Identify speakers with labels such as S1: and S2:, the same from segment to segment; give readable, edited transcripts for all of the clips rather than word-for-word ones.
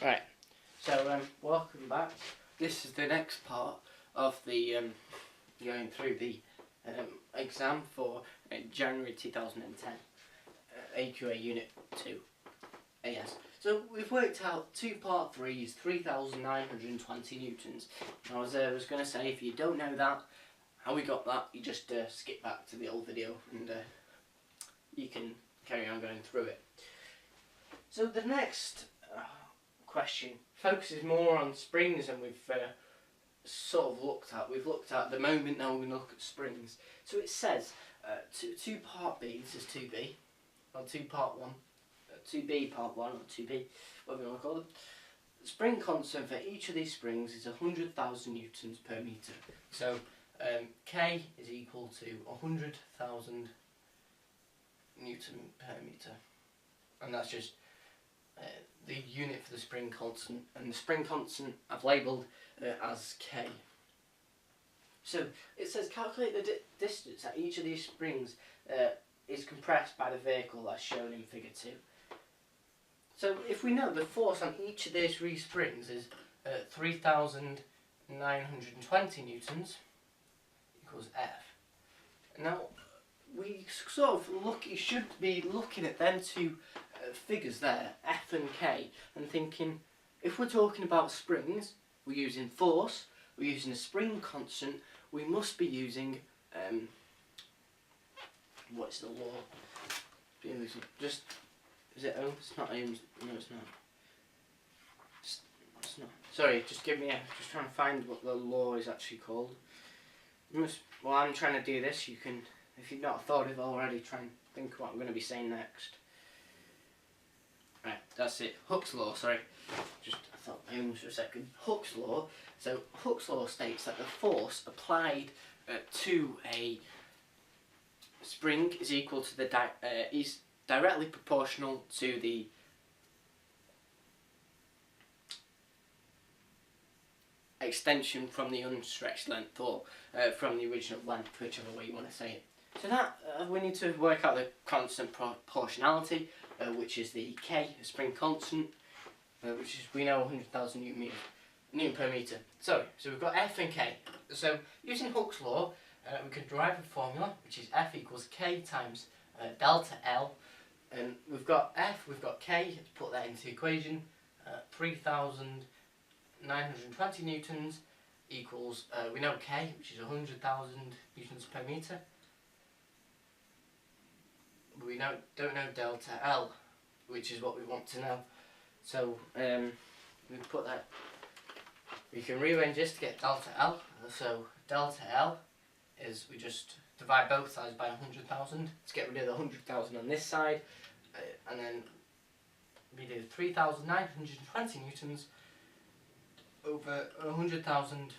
S1: Right, so welcome back. This is the next part of the going through the exam for January 2010 AQA Unit 2 AS. So we've worked out two part 3s, 3,920 newtons. Now, as I was going to say, if you don't know that, how we got that, you just skip back to the old video and you can carry on going through it. So the next question focuses more on springs than we've sort of looked at. We've looked at the moment, now we're going to look at springs. So it says two part B, this is 2B, or 2 part 1, 2B part 1 or 2B, whatever you want to call it. The spring constant for each of these springs is 100,000 newtons per metre. So K is equal to 100,000 newton per metre, and that's just the unit for the spring constant, and the spring constant I've labelled as K. So it says calculate the distance that each of these springs is compressed by the vehicle as shown in figure 2. So if we know the force on each of these three springs is 3,920 newtons equals F. Now we sort of should be looking at them two figures there, F and K, and thinking, if we're talking about springs, we're using force, we're using a spring constant, we must be using what's the law? Just, is it Ohms? It's not Ohms. No, it's not. It's not. Sorry, just give me just trying to find what the law is actually called. Well, I'm trying to do this. You can, if you've not thought of it already, try and think what I'm going to be saying next. Right, that's it. Hooke's law, sorry. Just, I thought Ohms for a second. Hooke's law. So, Hooke's law states that the force applied to a spring is equal to the is directly proportional to the extension from the unstretched length, or from the original length, whichever way you want to say it. So that we need to work out the constant proportionality, which is the K, the spring constant, which is, we know, 100,000 newton per metre. So we've got F and K. So using Hooke's law, we can derive a formula which is F equals K times delta L, and we've got F, we've got K. Let's put that into the equation. 3,920 newtons equals, we know K, which is 100,000 newtons per metre. But we don't know delta L, which is what we want to know. So we put that. We can rearrange this to get delta L. So delta L is, we just divide both sides by 100,000 to get rid of the 100,000 on this side, and then we do 3,920 newtons over 100,000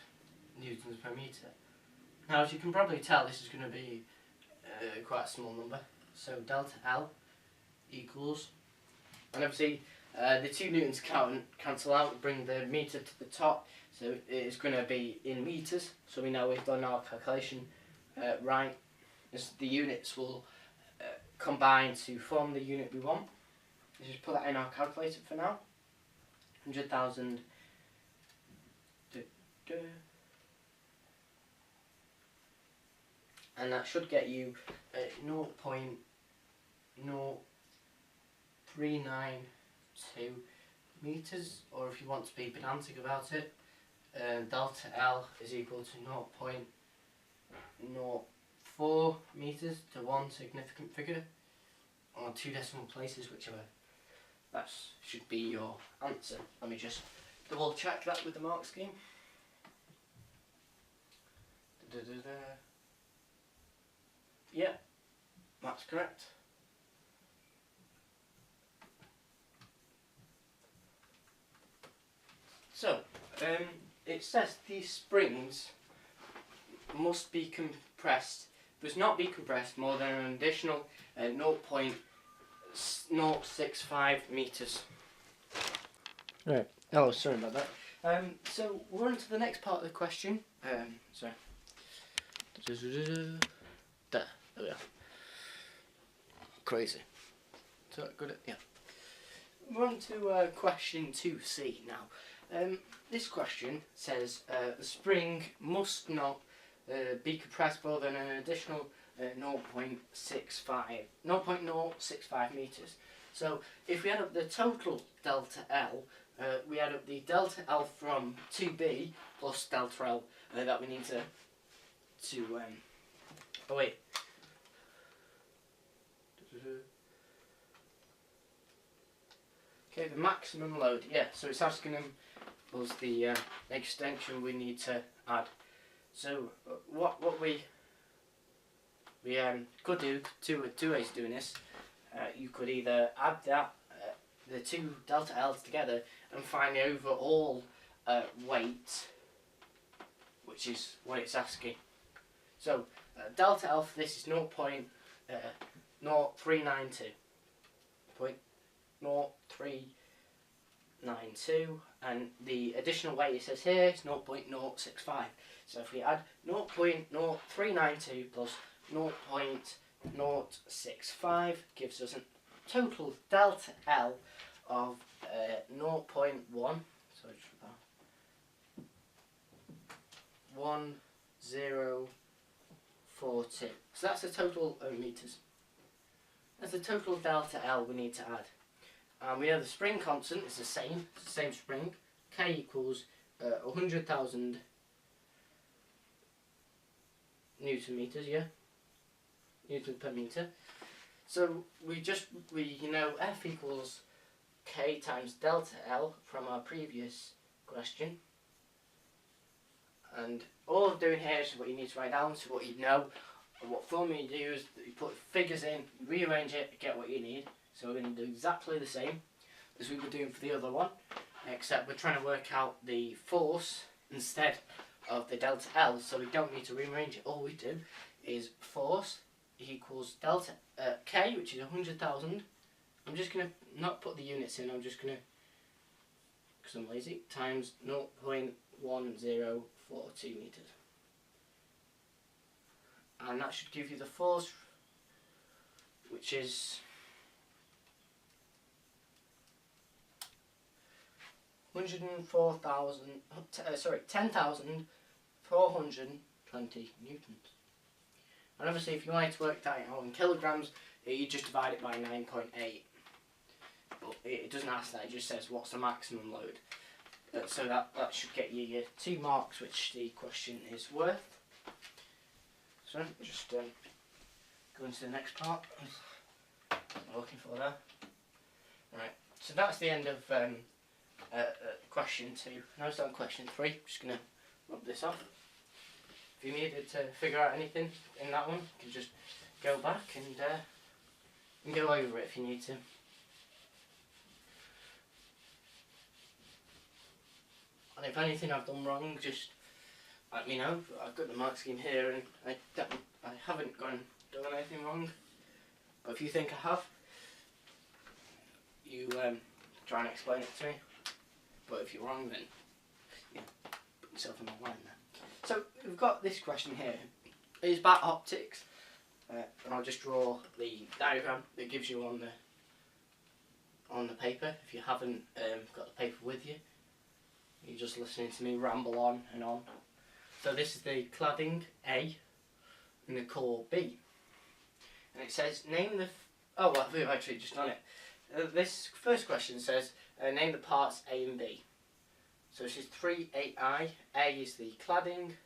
S1: newtons per metre. Now, as you can probably tell, this is going to be quite a small number. So delta L equals, and obviously the 2 newtons cancel out, bring the metre to the top, so it's going to be in metres. So we know we've done our calculation right, as the units will combine to form the unit we want. Let's just put that in our calculator for now. 100,000. And that should get you 0.0392 metres, or if you want to be pedantic about it, delta L is equal to 0.04 metres to one significant figure, or 2 decimal places, whichever. That should be your answer. Let me just double check that with the mark scheme. Yeah, that's correct. So, it says these springs must be compressed, must not be compressed more than an additional 0.065 metres. Right. Oh, sorry about that. So we're on to the next part of the question. Sorry. There we are. Crazy. So good. Yeah. we're on to question 2C now. This question says the spring must not be compressed more than an additional 0.065 meters. So if we add up the total delta L, we add up the delta L from 2B plus delta L that we need to oh wait. Okay, the maximum load, yeah, so it's asking us the extension we need to add. So what we could do, two ways of doing this. You could either add that the two delta L's together and find the overall weight, which is what it's asking. So delta L for this is 0.0392. 0.0392, and the additional weight it says here is 0.065. So if we add 0.0392 plus 0.065 gives us a total delta L of 0.1. So 1042. So that's the total meters. That's the total delta L we need to add. We know the spring constant is the same. It's the same spring. K equals 100,000 Newton meters. Yeah. Newton per meter. So we know F equals K times delta L from our previous question. And all I'm doing here is what you need to write down, so what you know. And what formula you do is that you put figures in, you rearrange it, get what you need. So we're going to do exactly the same as we were doing for the other one, except we're trying to work out the force instead of the delta L, so we don't need to rearrange it. All we do is force equals delta K, which is 100,000. I'm just going to not put the units in, I'm just going to, because I'm lazy, times 0.1042 meters. And that should give you the force, which is 10,420 newtons. And obviously if you wanted to work that out in kilograms, you just divide it by 9.8. But it doesn't ask that, it just says what's the maximum load. So that should get you your 2 marks, which the question is worth. So just go into the next part. I'm looking for there. Right, so that's the end of question 2. Now it's on question 3. I'm just going to rub this off. If you needed to figure out anything in that one, you can just go back and go over it if you need to. And if anything I've done wrong, just let me know. I've got the mark scheme here and I haven't done anything wrong. But if you think I have, you try and explain it to me. But if you're wrong, then put yourself in my line there. So we've got this question here. It's about optics. And I'll just draw the diagram that gives you on the paper. If you haven't got the paper with you, you're just listening to me ramble on and on. So this is the cladding A and the core B. And it says name the... oh, well, we've actually just done it. This first question says name the parts A and B. So this is 3AI. A is the cladding.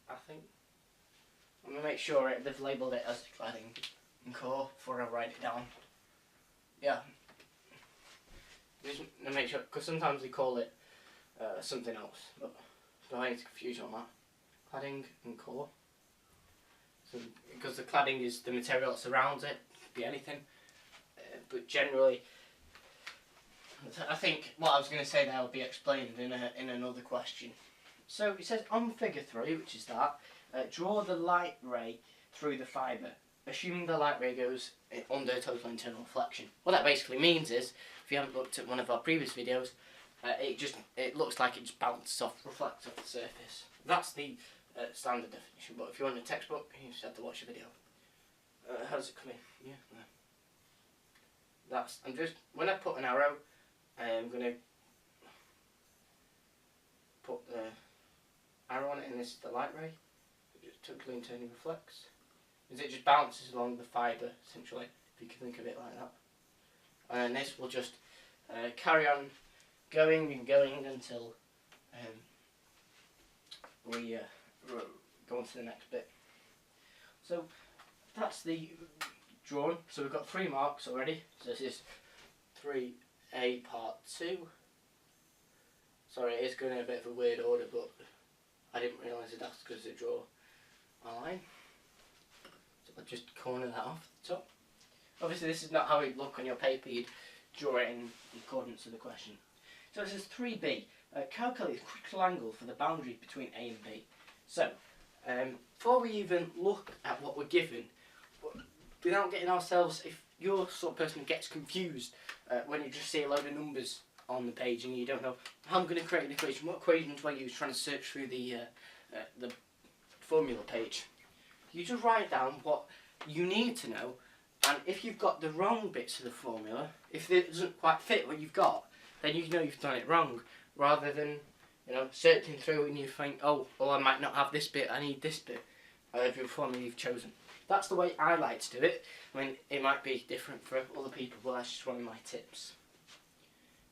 S1: I think. I'm going to make sure they've labelled it as the cladding and core before I write it down. Yeah. Just to make sure, because sometimes they call it something else, but don't have any confusion on that. Cladding and core. So, because the cladding is the material that surrounds it, it could be anything, but generally, I think what I was going to say there will be explained in another question. So it says on figure 3, which is that, draw the light ray through the fibre, assuming the light ray goes under total internal reflection. What that basically means is, if you haven't looked at one of our previous videos, it looks like it just bounces off, reflects off the surface. That's the standard definition, but if you want a textbook, you just have to watch the video. How does it come in? Yeah. I'm just, when I put an arrow, I'm going to put the arrow on it, and this is the light ray. It just totally internally reflects. Because it just bounces along the fibre, essentially, if you can think of it like that. And this will just carry on going and going until we go on to the next bit. So that's the drawing. So we've got 3 marks already. So this is 3A part 2. Sorry, it is going in a bit of a weird order, but I didn't realise it that's because they draw a line. So I'll just corner that off the top. Obviously this is not how it would look on your paper, you'd draw it in accordance to the question. So it says 3B, calculate the critical angle for the boundary between A and B. So, before we even look at what we're given, without getting ourselves, if you're the sort of person who gets confused when you just see a load of numbers on the page and you don't know how I'm going to create an equation, what equations do I use trying to search through the formula page, you just write down what you need to know, and if you've got the wrong bits of the formula, if it doesn't quite fit what you've got, then you know you've done it wrong, rather than searching through and you think, oh, well, I might not have this bit, I need this bit of your formula you've chosen. That's the way I like to do it. I mean, it might be different for other people, but that's just one of my tips.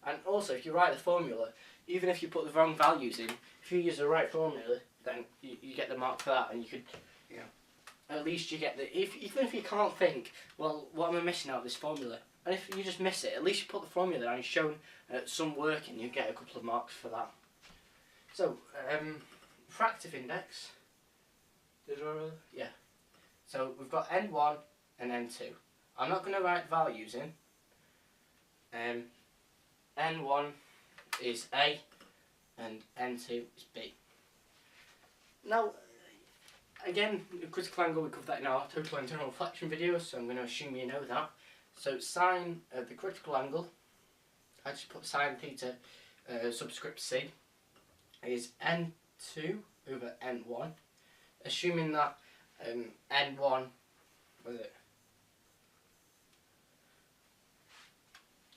S1: And also, if you write the formula, even if you put the wrong values in, if you use the right formula, then you get the mark for that, and you could, at least you get the, even if you can't think, well, what am I missing out of this formula? And if you just miss it, at least you put the formula and you've shown some work and you get a couple of marks for that. So, fractive index, yeah. So we've got N1 and N2. I'm not going to write values in. N1 is A and N2 is B. Now, again, the critical angle, we covered that in our total internal reflection video, so I'm going to assume you know that. So sine of the critical angle, I just put sine theta subscript C, is N2 over N1, assuming that N1, what is it?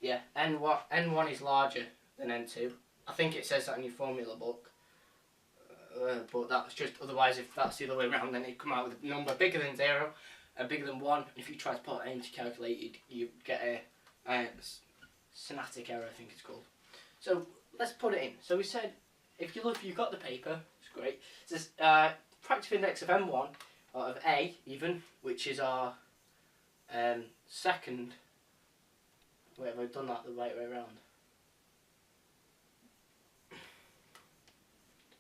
S1: Yeah, N1 is larger than N2. I think it says that in your formula book, but that's just, otherwise if that's the other way around, then it'd come out with a number bigger than 0 and bigger than 1. If you try to put it into calculate, you get a synatic error, I think it's called. So let's put it in. So we said, if you've got the paper, it's great. It says fractive index of M1, or of A even, which is our second. Wait, have I done that the right way around?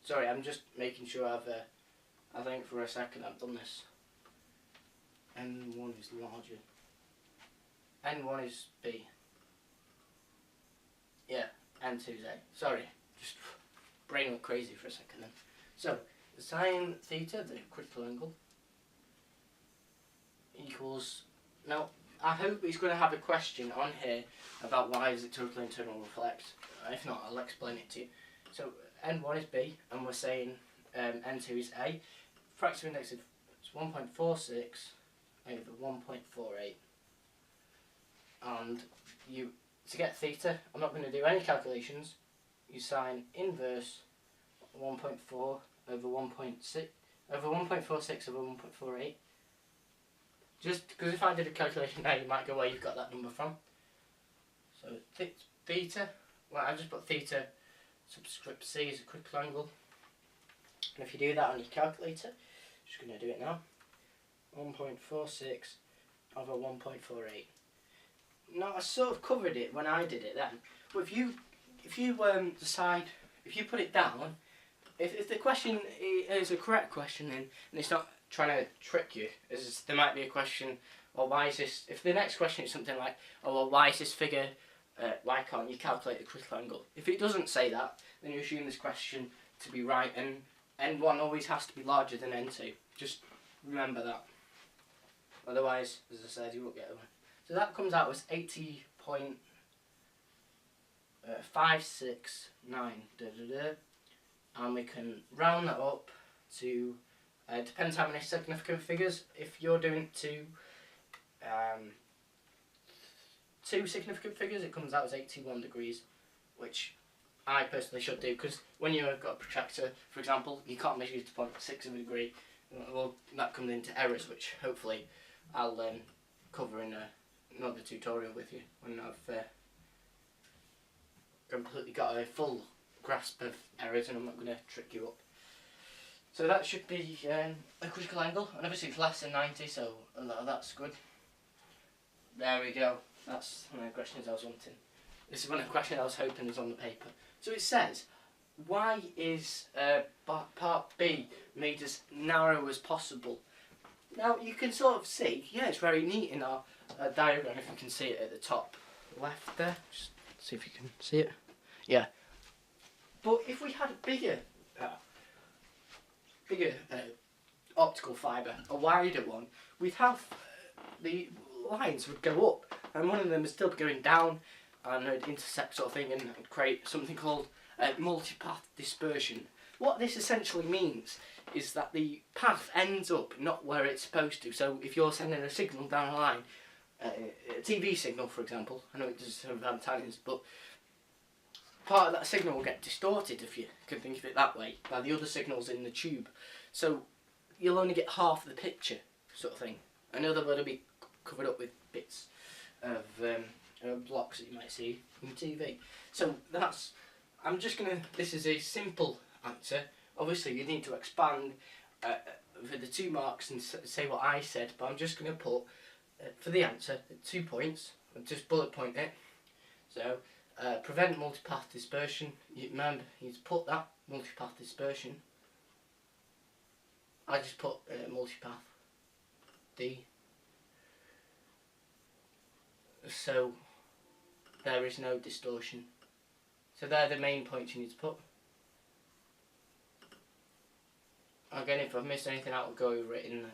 S1: Sorry, I'm just making sure I think for a second I've done this. N1 is larger. N1 is B. Yeah, N2 is A. Sorry, just brain went crazy for a second then. So, the sine theta, the critical angle, equals, now I hope he's going to have a question on here about why is it total internal reflect. If not, I'll explain it to you. So N1 is B and we're saying N2 is A. Fractive index is 1.46 over 1.48. And to get theta, I'm not going to do any calculations. You sine inverse 1.4 over 1.6 over 1.46 over 1.48. Just because if I did a calculation now, you might go where you've got that number from. So theta, well, I've just put theta subscript C as a critical angle. And if you do that on your calculator, just going to do it now. 1.46 over 1.48. Now I sort of covered it when I did it then, but if you decide, if you put it down, if the question is a correct question, then and it's not trying to trick you, as there might be a question, or why is this, if the next question is something like, oh well, why is this figure, why can't you calculate the critical angle? If it doesn't say that, then you assume this question to be right, and N1 always has to be larger than N2. Just remember that. Otherwise, as I said, you won't get away. So that comes out as 80.569, and we can round that up to, depends how many significant figures. If you're doing two significant figures, it comes out as 81 degrees, which I personally should do, because when you've got a protractor, for example, you can't measure to 0.6 of a degree. Well, that comes into errors, which hopefully I'll cover in another tutorial with you when I've completely got a full grasp of errors and I'm not going to trick you up. So that should be a critical angle, and obviously it's less than 90, so that's good. There we go. That's one of the questions I was wanting. This is one of the questions I was hoping was on the paper. So it says, why is part B made as narrow as possible? Now you can sort of see, yeah, it's very neat in our diagram, if you can see it at the top left there. Just see if you can see it. Yeah. But if we had a bigger optical fibre, a wider one, we'd have the lines would go up, and one of them would still be going down, and it would intersect sort of thing, and create something called multipath dispersion. What this essentially means is that the path ends up not where it's supposed to. So if you're sending a signal down a line, a TV signal for example, I know it does have antennas, but part of that signal will get distorted, if you can think of it that way, by the other signals in the tube. So you'll only get half the picture, sort of thing. Another one will be covered up with bits of blocks that you might see on TV. So that's, this is a simple answer. Obviously you need to expand for the 2 marks and say what I said, but I'm just going to put, for the answer, 2 points, and just bullet point it. So, prevent multipath dispersion. Remember, you need to put that, multipath dispersion. I just put multipath D. So, there is no distortion. So they're the main points you need to put. Again, if I've missed anything out, I'll go over it in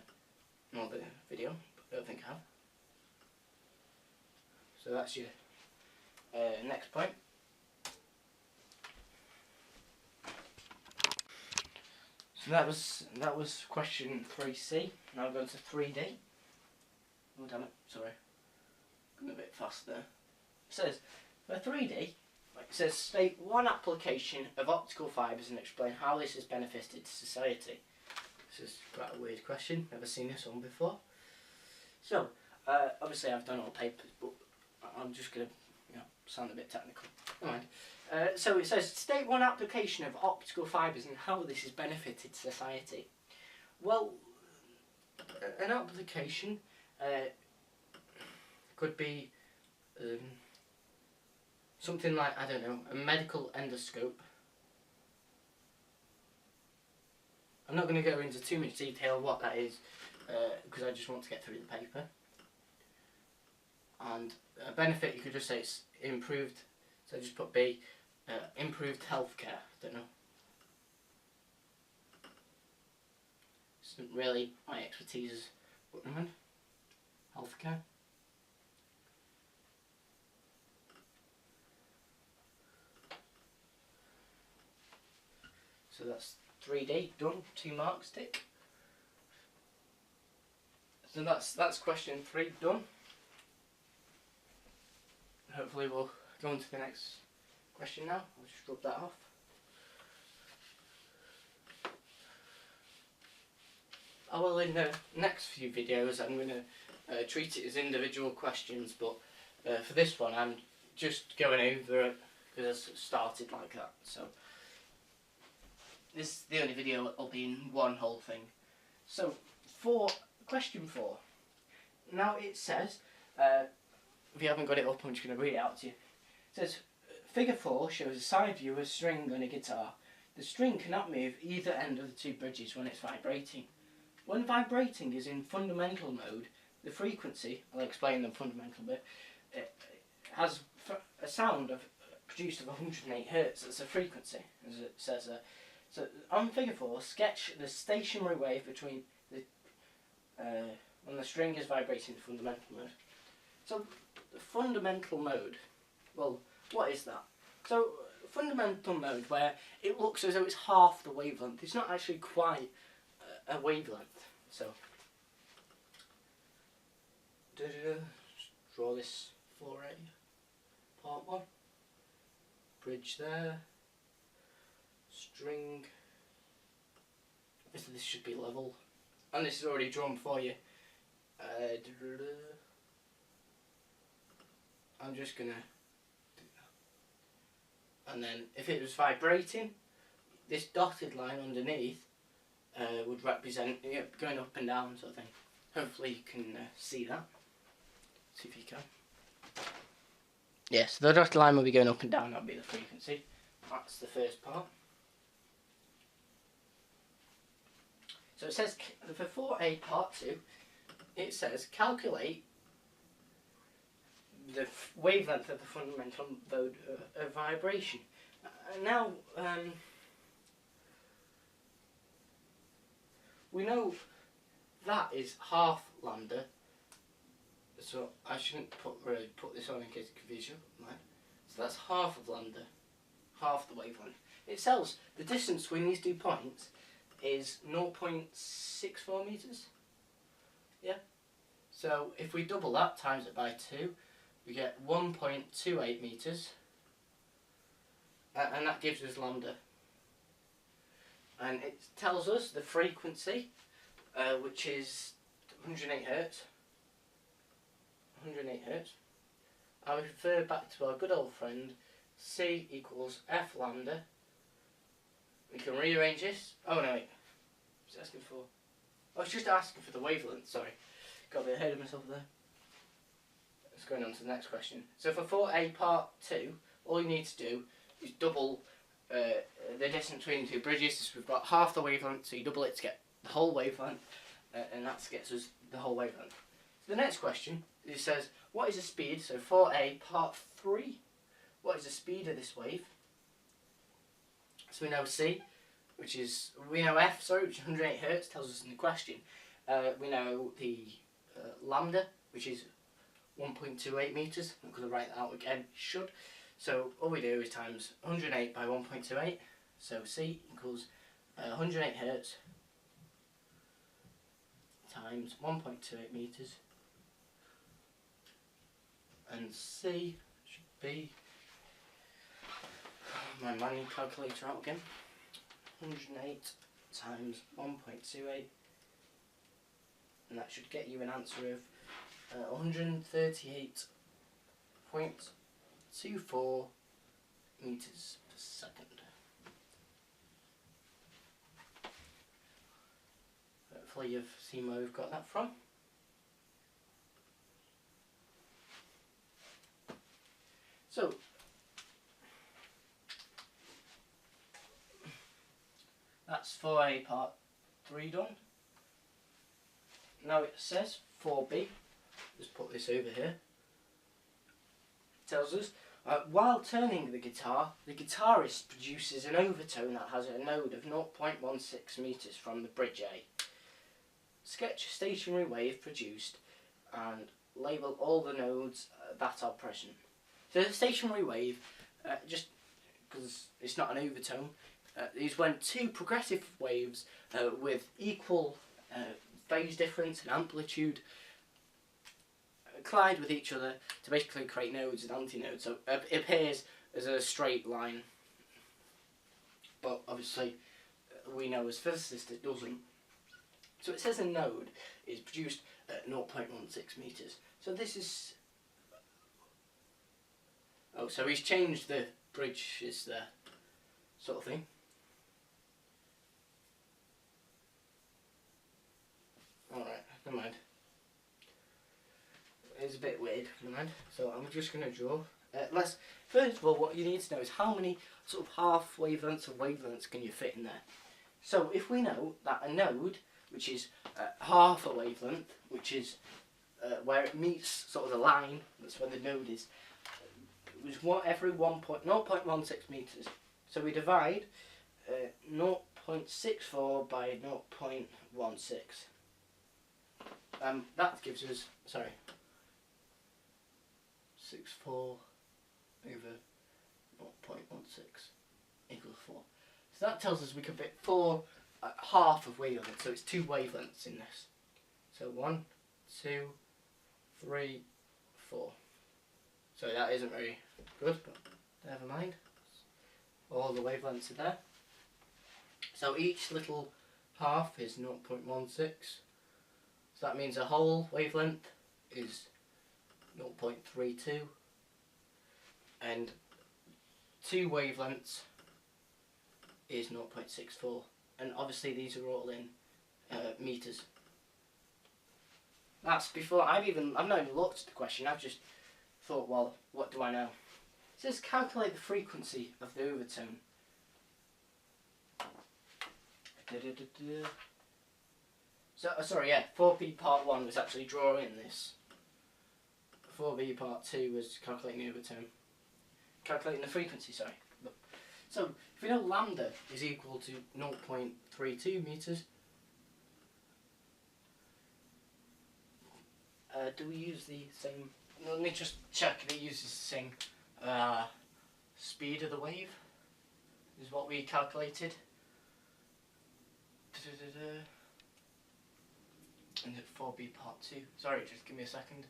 S1: another video, but I don't think I have. So that's your next point. So that was question 3C. Now we're going to 3D. Oh damn it, sorry. Going a bit fast there. It says, for 3D, it says state one application of optical fibres and explain how this has benefited society. This is quite a weird question, never seen this one before. So, obviously I've done all papers, but I'm just going to sound a bit technical. Never mind. So it says, state one application of optical fibres and how this has benefited society. Well, an application could be something like, I don't know, a medical endoscope. I'm not going to go into too much detail what that is, because I just want to get through the paper. And a benefit, you could just say it's improved, so just put B, improved healthcare, I don't know. It's not really my expertise as Butterman. Healthcare. So that's 3D done, 2 marks, tick. So that's question 3 done. Hopefully we'll go on to the next question now. I'll just rub that off. I will, in the next few videos, I'm going to treat it as individual questions, but for this one I'm just going over it because it started like that. So this is the only video that will be in one whole thing. So for question 4, now it says, if you haven't got it up, I'm just going to read it out to you. It says, figure 4 shows a side view of a string on a guitar. The string cannot move either end of the 2 bridges when it's vibrating. When vibrating is in fundamental mode, the frequency, I'll explain the fundamental bit, it has a sound produced of 108 Hz. That's a frequency, as it says there. So on figure 4, sketch the stationary wave between the when the string is vibrating in fundamental mode. So the fundamental mode, well, what is that? So fundamental mode, where it looks as though it's half the wavelength. It's not actually quite a wavelength. So draw this 4A part 1. Bridge there. String. So this should be level. And this is already drawn for you. I'm just gonna do that. And then if it was vibrating, this dotted line underneath would represent going up and down sort of thing. Hopefully you can see that. See if you can. Yes, the dotted line will be going up and down, that'll be the frequency. That's the first part. So it says, for 4A part 2, it says calculate the wavelength of the fundamental mode of vibration. Now, we know that is half lambda, so I shouldn't really put this on in case of confusion. Right? So that's half of lambda, half the wavelength. It tells the distance between these 2 points is 0.64 meters. Yeah. So if we double that, times it by 2, we get 1.28 meters, and that gives us lambda. And it tells us the frequency, which is 108 hertz. 108 hertz. I refer back to our good old friend C equals F lambda. We can rearrange this. Oh no, wait. What's it asking for? Oh, it's just asking for the wavelength, sorry. Got a bit ahead of myself there. Let's go on to the next question. So for 4A part 2, all you need to do is double the distance between the 2 bridges. So we've got half the wavelength, so you double it to get the whole wavelength, and that gets us the whole wavelength. So the next question, it says, what is the speed? So 4A part 3, what is the speed of this wave? So we know C, which is, we know F, sorry, which is 108 hertz, tells us in the question. We know the lambda, which is 1.28 meters. I'm going to write that out again, should. So all we do is times 108 by 1.28. So C equals 108 hertz times 1.28 meters. And C should be, my manual calculator out again, 108 times 1.28, and that should get you an answer of 138.24 meters per second. Hopefully you've seen where we've got that from. So, that's 4A part 3 done. Now it says 4B, just put this over here. It tells us, while turning the guitar, the guitarist produces an overtone that has a node of 0.16 meters from the bridge A. Sketch a stationary wave produced and label all the nodes that are present. So the stationary wave, just because it's not an overtone, is when 2 progressive waves with equal phase difference and amplitude collide with each other to basically create nodes and antinodes. So it appears as a straight line, but obviously we know as physicists it doesn't. So it says a node is produced at 0.16 meters. So this is, oh, so he's changed the bridges there, sort of thing. Alright, never mind. It's a bit weird, never mind. So I'm just going to draw. First of all, what you need to know is how many sort of half wavelengths or wavelengths can you fit in there. So if we know that a node, which is half a wavelength, which is where it meets sort of the line, that's where the node is, it was every 0.16 meters. So we divide 0.64 by 0.16. That gives us, sorry, 64 over 0.16 equals 4. So that tells us we can fit 4 half of wavelength, so it's 2 wavelengths in this. So 1, 2, 3, 4. So that isn't very good, but never mind. All the wavelengths are there. So each little half is 0.16. So that means a whole wavelength is 0.32. And 2 wavelengths is 0.64. And obviously these are all in meters. That's before I've not even looked at the question. I've just thought, well, what do I know? It says calculate the frequency of the overtone. So sorry, yeah, 4B part 1 was actually drawing this. 4B part 2 was calculating the overtone. Calculating the frequency, sorry. So if we know lambda is equal to 0.32 meters, do we use the same? Let me just check if it uses the same speed of the wave. Is what we calculated. And at 4B part 2. Sorry, just give me a second.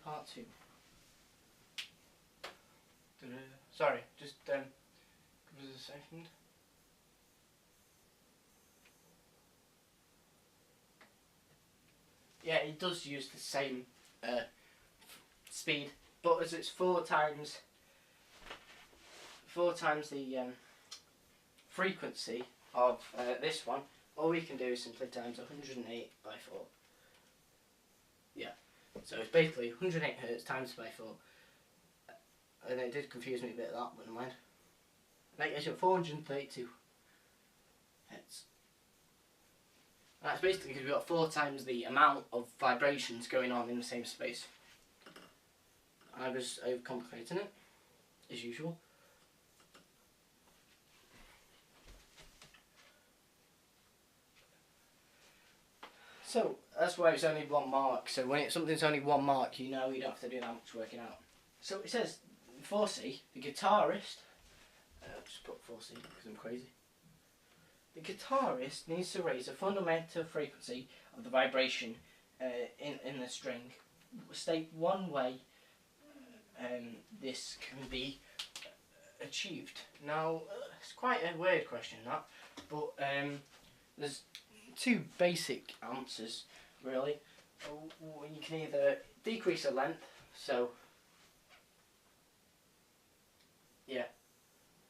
S1: Part 2. Sorry, just give us a second. Yeah, it does use the same speed, but as it's 4 times the frequency of this one, all we can do is simply times 108 by 4. Yeah. So it's basically 108 hertz times by 4. And it did confuse me a bit, that, but never mind. Right, it's at 432 hertz. And that's basically because we've got 4 times the amount of vibrations going on in the same space. I was overcomplicating it, as usual. So that's why it's only 1 mark. So when something's only 1 mark, you know you don't have to do that much working out. So it says 4C, the guitarist. I'll just put 4C because I'm crazy. The guitarist needs to raise a fundamental frequency of the vibration in the string. State one way this can be achieved. Now it's quite a weird question, that, but there's 2 basic answers really. You can either decrease the length, so yeah,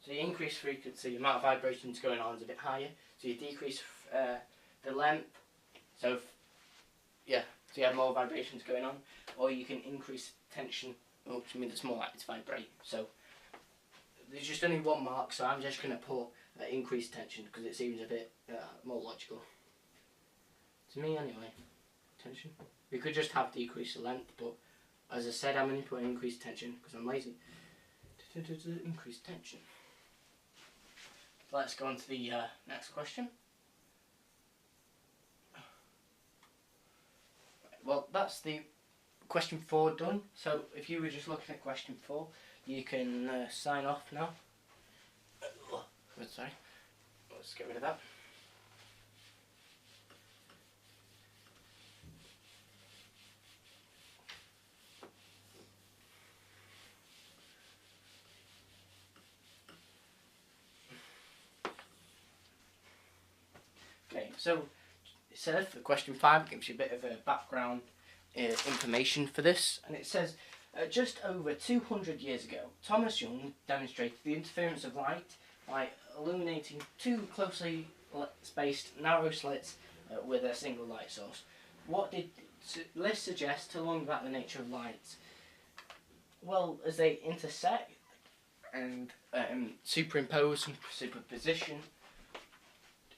S1: so you increase frequency, the amount of vibrations going on is a bit higher, so you decrease the length, so yeah, so you have more vibrations going on, or you can increase tension, which means it's more likely to vibrate. So there's just only 1 mark, so I'm just going to put increased tension because it seems a bit more logical to me anyway. Tension. We could just have decrease the length, but as I said, I'm going to put increased tension because I'm lazy. Increased tension. Let's go on to the next question. Well, that's the question 4 done. So if you were just looking at question 4, you can sign off now. Sorry, let's get rid of that. Okay, so it says for question 5, it gives you a bit of a background information for this, and it says just over 200 years ago, Thomas Young demonstrated the interference of light by illuminating 2 closely spaced narrow slits with a single light source. What did this suggest to Young about the nature of light? Well, as they intersect and superimpose and superposition.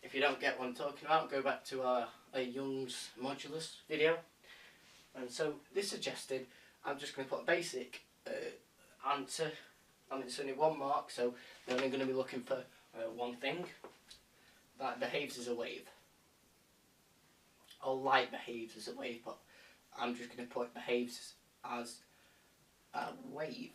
S1: If you don't get what I'm talking about, go back to our Young's modulus video. And so this suggested, I'm just going to put a basic answer. I mean, it's only 1 mark, so they're only going to be looking for one thing. That behaves as a wave. Or light behaves as a wave, but I'm just going to put behaves as a wave.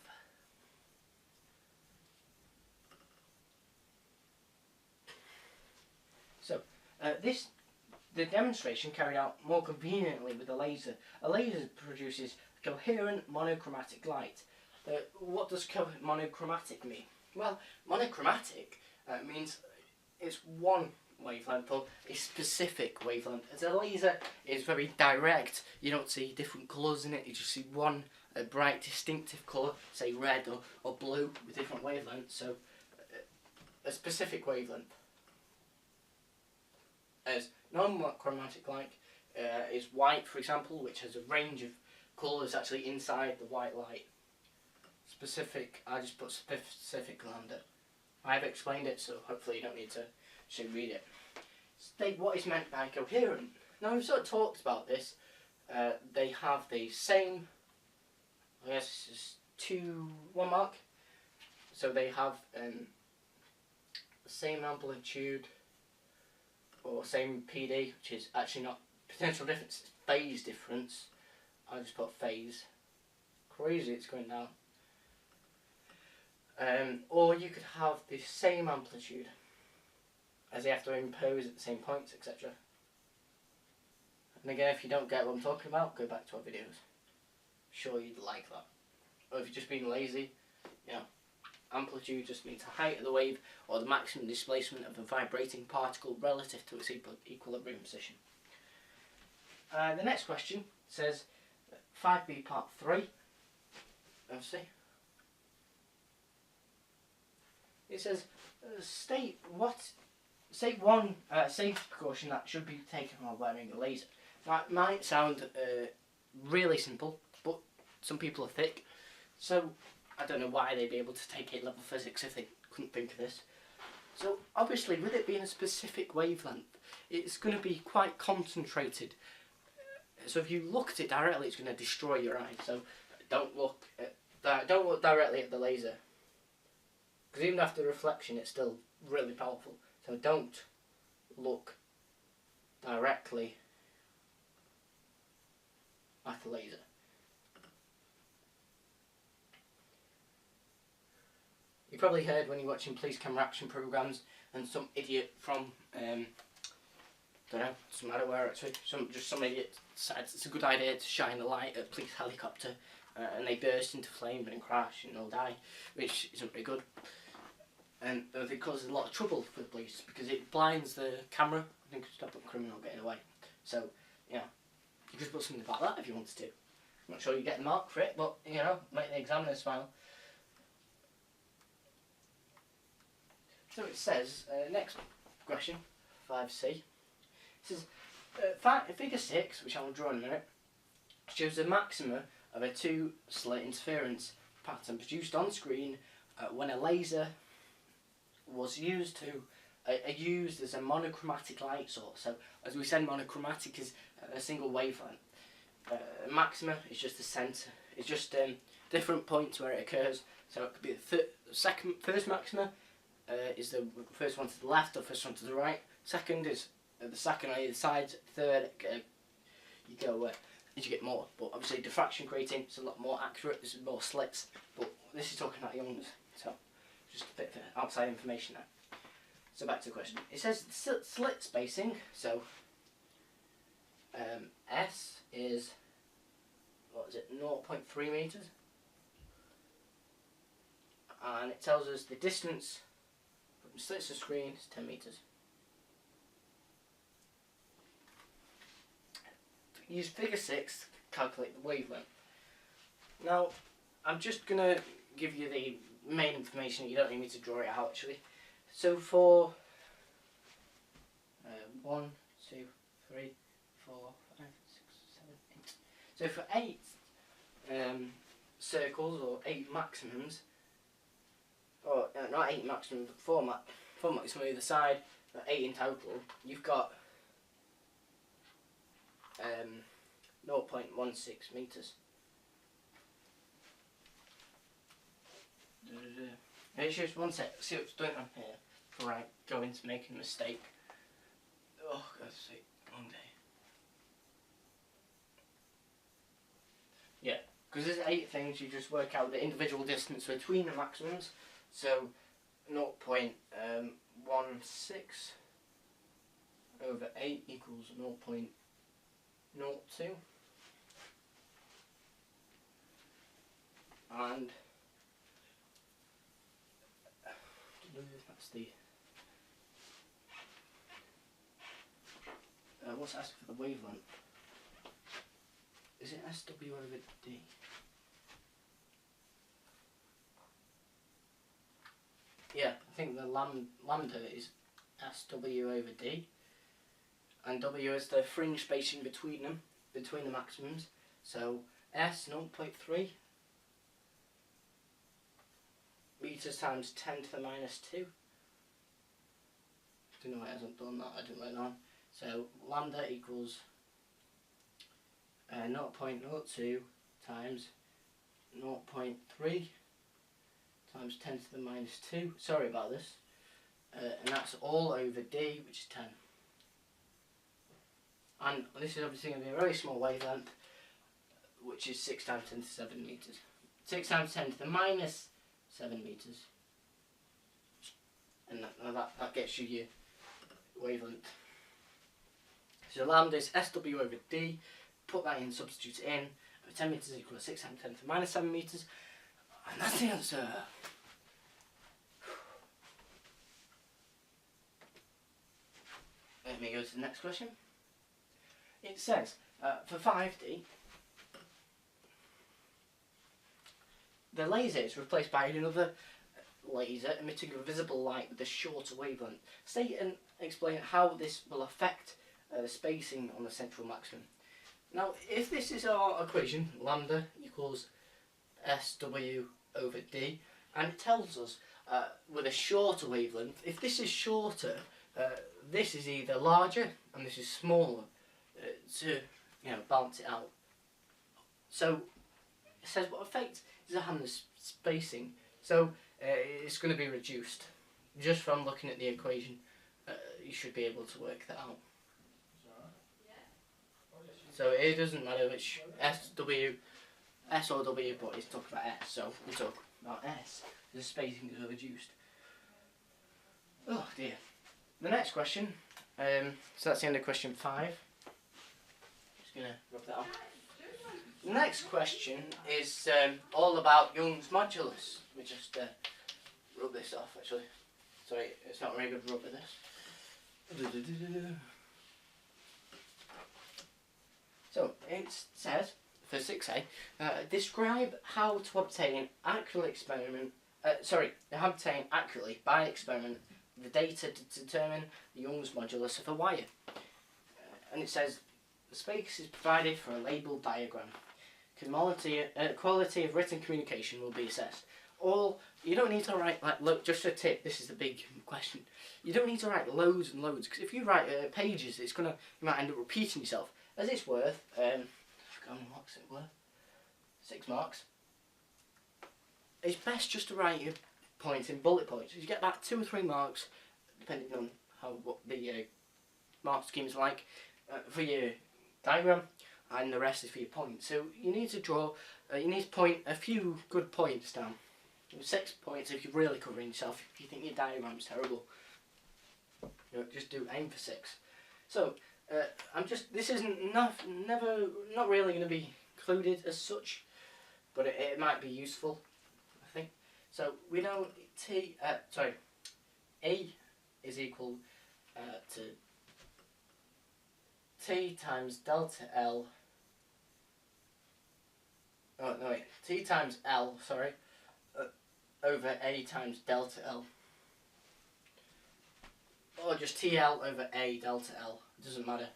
S1: The demonstration carried out more conveniently with a laser. A laser produces coherent monochromatic light. What does monochromatic mean? Well, monochromatic means it's one wavelength or a specific wavelength. As a laser is very direct, you don't see different colours in it, you just see one bright distinctive colour, say red or blue with different wavelengths, so a specific wavelength. As non-monochromatic light is white, for example, which has a range of colours actually inside the white light. Specific, I just put specific lambda. I have explained it, so hopefully you don't need to read it. State what is meant by coherent. Now we've sort of talked about this. They have the same, I guess this is 1 mark. So they have the same amplitude or same PD, which is actually not potential difference, it's phase difference. I just put phase. Crazy, it's going down. Or you could have the same amplitude, as they have to impose at the same points, etc. And again, if you don't get what I'm talking about, go back to our videos. I'm sure you'd like that. Or if you're just being lazy, you know, amplitude just means the height of the wave or the maximum displacement of a vibrating particle relative to its equilibrium position. The next question says 5b part 3. Let's see. It says state one safety precaution that should be taken while wearing a laser. Now it might sound really simple, but some people are thick, so I don't know why they'd be able to take A-level physics if they couldn't think of this. So obviously, with it being a specific wavelength, it's going to be quite concentrated. So if you look at it directly, it's going to destroy your eye. So don't look directly at the laser, because even after reflection, it's still really powerful. So don't look directly at the laser. You probably heard when you're watching police camera action programs and some idiot from don't know, doesn't matter where actually, some idiot decides it's a good idea to shine a light at a police helicopter and they burst into flame and crash and they'll die, which isn't very good. And it causes a lot of trouble for the police because it blinds the camera and could stop a criminal getting away. So, you know, you could put something like that if you wanted to. I'm not sure you get the mark for it, but, you know, make the examiner smile. So it says, next question, 5c, it says, figure 6, which I will draw in a minute, shows the maxima of a two-slit interference pattern produced on screen when a laser was used as a monochromatic light source. So, as we said, monochromatic is a single wavelength. Maxima is just the centre. It's just different points where it occurs. So it could be the first maxima is the first one to the left or first one to the right. Second is the second on either side. Third, you go as you get more. But obviously, diffraction grating is a lot more accurate. There's more slits. But this is talking about Young's. So just a bit of outside information there. So back to the question. It says slit spacing. So S is, what is it, 0.3 meters, and it tells us the distance from slits to screen is 10 meters. Use figure 6 to calculate the wavelength. Now, I'm just going to give you the main information. You don't need me to draw it out actually. So for 1, 2, 3, 4, 5, 6, 7, 8. So for 8 circles or 8 maximums, or not 8 maximums, but 4 maximum either side, 8 in total, you've got 0.16 meters. It's just one sec, see what's doing on here before I go into making a mistake. Oh, God's sake, one day. Yeah, because there's 8 things, you just work out the individual distance between the maximums. So 0.16 over 8 equals 0.02. And that's the what's asked for the wavelength? Is it SW over D? Yeah, I think the lambda is SW over D, and W is the fringe spacing between them, between the maximums. So S 0.3 meters times 10 to the minus 2. Don't know why it hasn't done that, I didn't write down. So lambda equals 0.02 times 0.3 times 10 to the minus 2. Sorry about this. And that's all over D, which is 10. And this is obviously going to be a very small wavelength, which is 6 times 10 to the 7 meters. 6 times 10 to the minus 7 meters. And that gets you your wavelength. So lambda is SW over D. Put that in, substitute it in. 10 meters equal to 6 times 10 to the minus 7 meters. And that's the answer. Let me go to the next question. It says, for 5D, the laser is replaced by another laser emitting a visible light with a shorter wavelength. State and explain how this will affect the spacing on the central maximum. Now, if this is our equation, lambda equals SW over D, and it tells us with a shorter wavelength, if this is shorter, this is either larger and this is smaller to balance it out. So it says what effect is it having the spacing? So it's going to be reduced. Just from looking at the equation, you should be able to work that out. So it doesn't matter which S or W, but it's talking about S, so we'll talk about S. The spacing is reduced. Oh dear. The next question, so that's the end of question 5. Just going to rub that off. The next question is all about Young's modulus. Let me just rub this off actually. Sorry, it's not very good rub with this. So it says, for 6A, describe how to obtain accurately by experiment the data to determine the Young's modulus of a wire. And it says the space is provided for a labelled diagram. Quality of written communication will be assessed. You don't need to write look. Just a tip. This is the big question. You don't need to write loads and loads, because if you write pages, you might end up repeating yourself. As it's worth, how many marks is it worth? 6 marks. It's best just to write your points in bullet points. You get about 2 or 3 marks, depending on what the mark scheme is like, for your diagram, and the rest is for your points. So you need to point a few good points down. 6 points if you're really covering yourself. If you think your diagram's terrible, just aim for 6. So this isn't not really going to be included as such, but it might be useful, I think. So we know A is equal to T times delta L. Oh no wait, T times L. Sorry, over A times delta L. Or just TL over A delta L. It doesn't matter.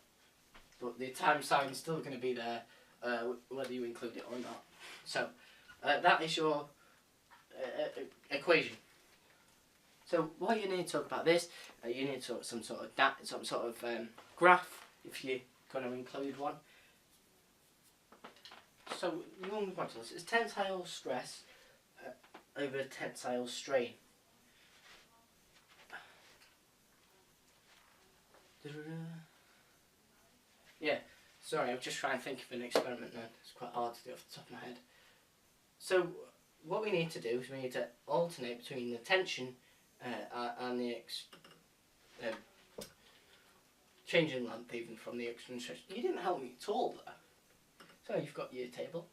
S1: But the times sign is still going to be there, whether you include it or not. So that is your equation. So what you need to talk about this, you need to talk some sort of graph if you're going to include one. So Young's modulus is tensile stress over tensile strain. Yeah, sorry, I'm just trying to think of an experiment now. It's quite hard to do off the top of my head. So what we need to do is we need to alternate between the tension and the changing length even from the extra stretch. You didn't help me at all there. So you've got your table.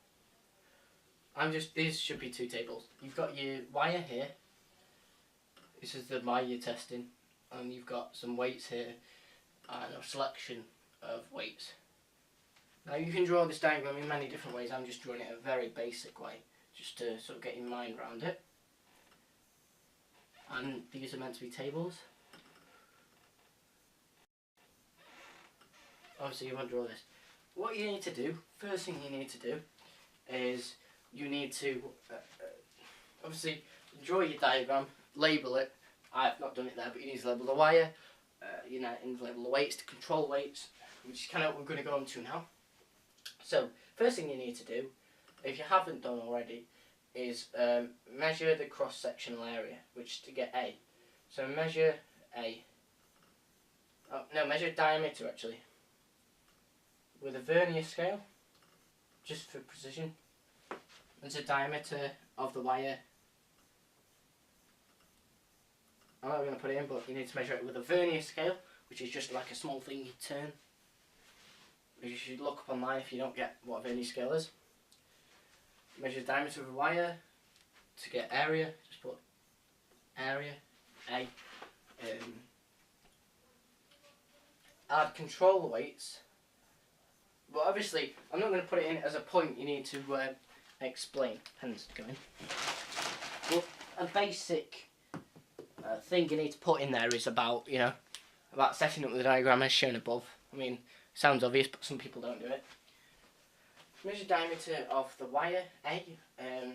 S1: These should be two tables. You've got your wire here. This is the wire you're testing. And you've got some weights here and a selection of weights. Now you can draw this diagram in many different ways. I'm just drawing it a very basic way, just to sort of get your mind around it. And these are meant to be tables. Obviously you won't draw this. What you need to do, first thing you need to do, is you need to obviously draw your diagram, label it. I've not done it there, but you need to label the wire, you need to label the weights, the control weights, which is kind of what we're going to go on to now. So, first thing you need to do, if you haven't done already, is measure the cross-sectional area, which is to get A. So measure A. Oh, no, measure diameter actually. With a vernier scale, just for precision. There's a diameter of the wire. I'm not going to put it in, but you need to measure it with a vernier scale, which is just like a small thing you turn. You should look up online if you don't get what a vernier scale is. Measure the diameter of a wire to get area. Just put area, A. Add control weights. But obviously, I'm not going to put it in as a point you need to explain. Pens go in. Well, a basic thing you need to put in there is about, about setting up the diagram as shown above. I mean, sounds obvious, but some people don't do it. Measure diameter of the wire, A. Add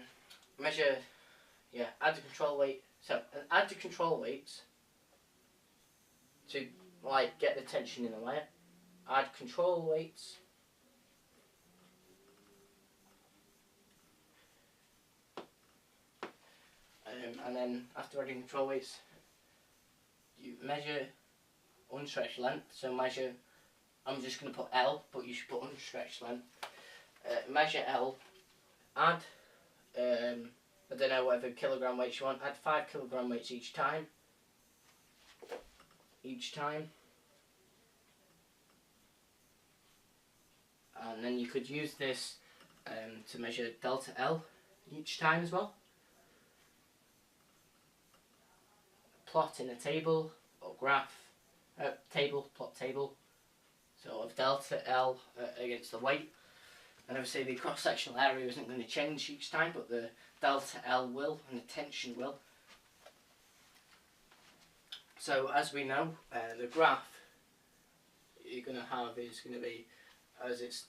S1: the control weight. So, add the control weights to, get the tension in the wire. Add control weights. And then, after adding control weights, you measure unstretched length. So measure, I'm just going to put L, but you should put unstretched length. Measure L, add, I don't know, whatever kilogram weights you want, add 5 kilogram weights each time. And then you could use this to measure delta L each time as well. Plot in a table or graph, plot table. So of delta L against the weight. And obviously the cross-sectional area isn't going to change each time, but the delta L will and the tension will. So as we know, the graph you're going to have is going to be, as it's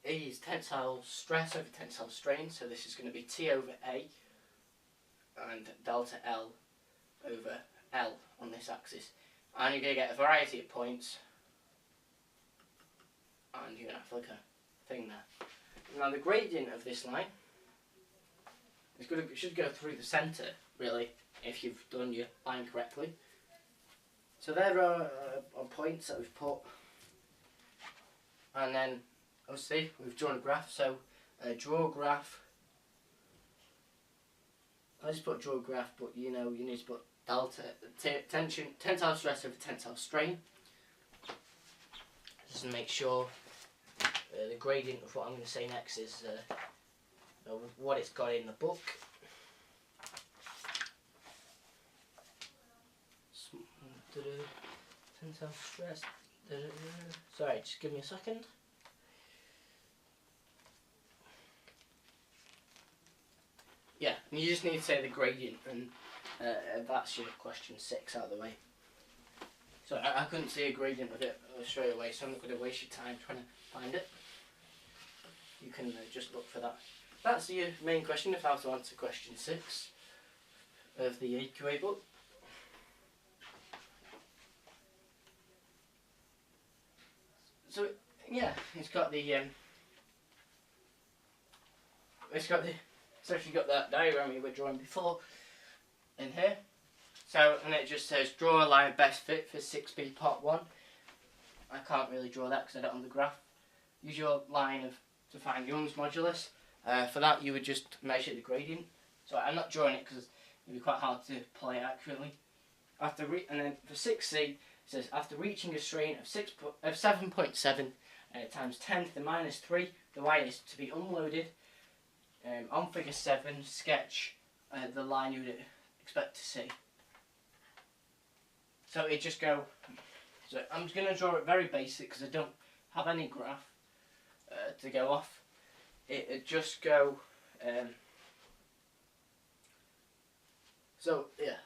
S1: E is tensile stress over tensile strain, so this is going to be T over A, and delta L over L on this axis. And you're going to get a variety of points, and you're going to have like a thing there. Now the gradient of this line should go through the centre, really, if you've done your line correctly. So there are points that we've put, and then obviously we've drawn a graph. So draw a graph. I just put draw a graph, but you need to put delta tension, tensile stress over tensile strain, just to make sure the gradient of what I'm going to say next is what it's got in the book. Tensile stress. Sorry, just give me a second. Yeah, you just need to say the gradient, and that's your question 6 out of the way. So I couldn't see a gradient of it straight away, so I'm not going to waste your time trying to find it. You can just look for that. That's your main question of how to answer question 6 of the AQA book. So yeah, it's actually got that diagram you were drawing before in here. So, and it just says draw a line best fit for 6B part 1. I can't really draw that because I don't have the graph. Use your line to find Young's modulus. For that you would just measure the gradient. So I'm not drawing it because it would be quite hard to play accurately. And then for 6C, says after reaching a strain of 7.7 times 10 to the minus 3, the wire is to be unloaded. On figure 7, sketch the line you would expect to see. So it just go. So I'm just going to draw it very basic because I don't have any graph to go off. It just go. So yeah,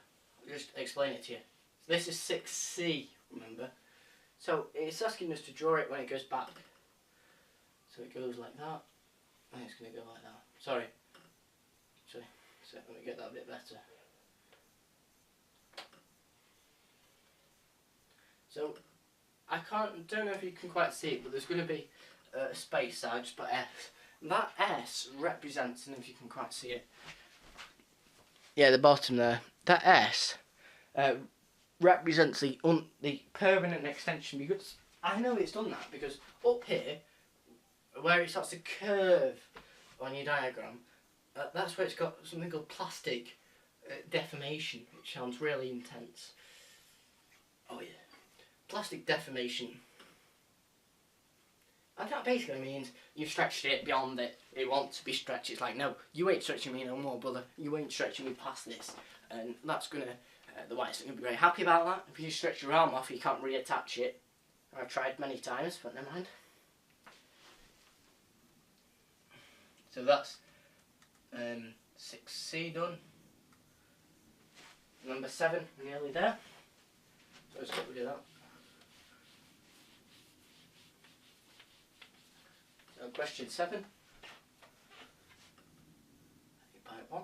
S1: I'll just explain it to you. So this is 6C, remember. So it's asking us to draw it when it goes back. So it goes like that, and it's going to go like that. Sorry. So let me get that a bit better. So I don't know if you can quite see it, but there's going to be a space. So I just put S. And that S represents, and if you can quite see it, yeah, the bottom there. That S represents the permanent extension, because I know it's done that because up here, where it starts to curve on your diagram, that's where it's got something called plastic deformation, which sounds really intense. Oh yeah, plastic deformation. And that basically means you've stretched it beyond it wants to be stretched. It's like, no, you ain't stretching me no more, brother. You ain't stretching me past this. And that's going to, the wire's going to be very happy about that. If you stretch your arm off, you can't reattach it. I've tried many times, but never mind. So that's 6C done. Number 7, nearly there. So let's get rid of that. So question 7. Part 1.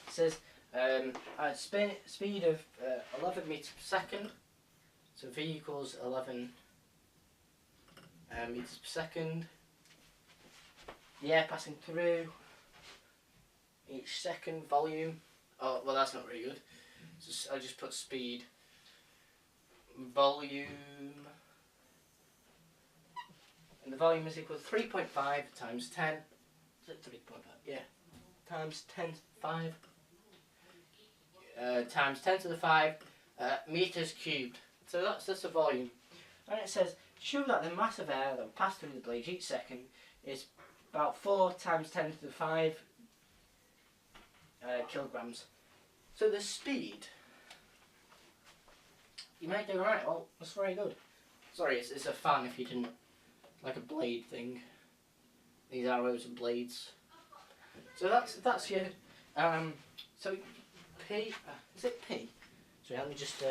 S1: It says at a speed of 11 meters per second. So V equals 11 meters per second. The air passing through each second, volume. Oh, well, that's not very good. So I just put speed, volume, and the volume is equal to 3.5 times 10. Is it 3.5? Yeah. Times 10 to the 5. Times 10 to the 5 meters cubed. So that's the volume. And it says, show that the mass of air that will pass through the blades each second is about 4 times 10 to the 5 kilograms. So the speed, you might go, right, well, that's very good. Sorry, it's a fan if you didn't, like a blade thing. These arrows are blades. So that's your, so P, is it P? So let me just,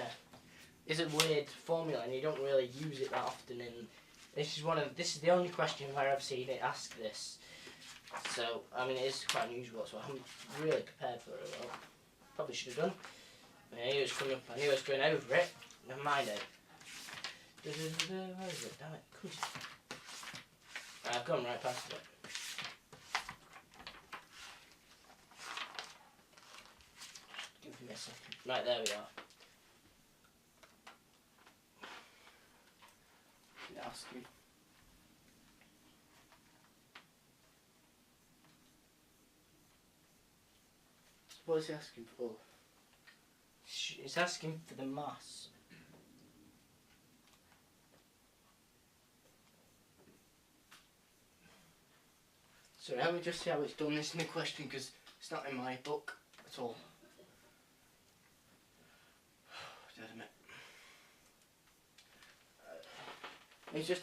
S1: it's a weird formula and you don't really use it that often, and this is the only question where I've seen it ask this. So, I mean, it is quite unusual, so I haven't really prepared for it well. Probably should have done. I knew it was coming up, I knew I was going over it. Never mind it. Where is it? Damn it. Come on. I've gone right past it. Give me a second. Right, there we are. Asking. What is he asking for? It's asking for the mass. So let me just see how it's done this in the question, because it's not in my book at all. Damn it. It's just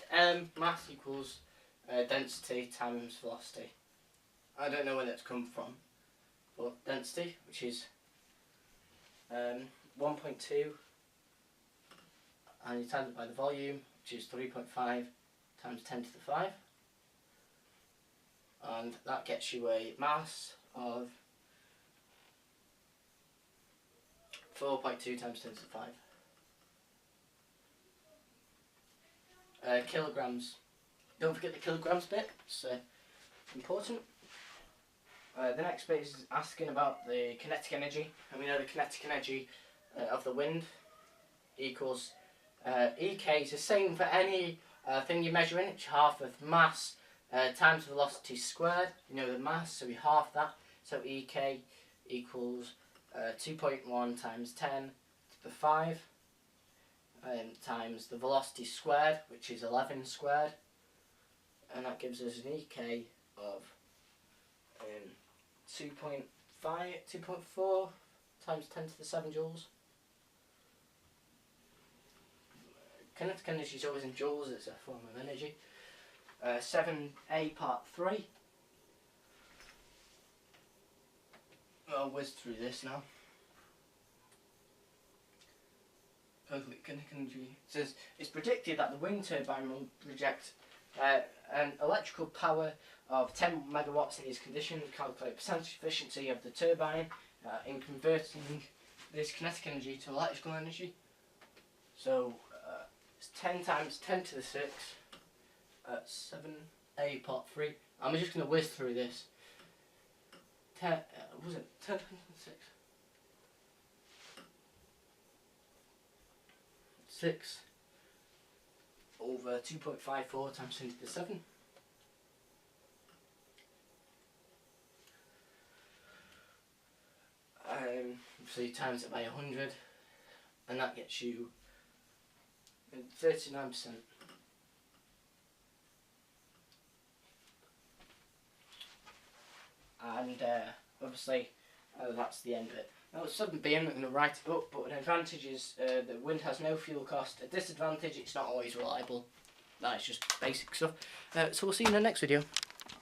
S1: mass equals density times velocity. I don't know where that's come from, but density, which is 1.2, and you times it by the volume, which is 3.5 times 10 to the 5, and that gets you a mass of 4.2 times 10 to the 5. Kilograms. Don't forget the kilograms bit, it's important. The next bit is asking about the kinetic energy, and we know the kinetic energy of the wind equals EK is the same for any thing you're measuring, it's half of mass times velocity squared. You know the mass, so we half that, so EK equals 2.1 times 10 to the 5. times the velocity squared, which is 11 squared, and that gives us an EK of 2.4 times 10 to the 7 joules. Kinetic energy is always in joules, it's a form of energy. 7a part 3. I'll whiz through this now. Kinetic energy. It says it's predicted that the wind turbine will project an electrical power of 10 megawatts in these conditions. Calculate percentage efficiency of the turbine in converting this kinetic energy to electrical energy. So it's 10 times 10 to the 6 at 7a part 3. I'm just going to whiz through this. 10, was it 10 times 6? 6 over 2.54 times 10 to the 7. So you times it by 100, and that gets you 39%. And obviously that's the end of it. Now at 7b I'm not going to write it up, but an advantage is that wind has no fuel cost. A disadvantage, it's not always reliable. That's just basic stuff. So we'll see you in the next video.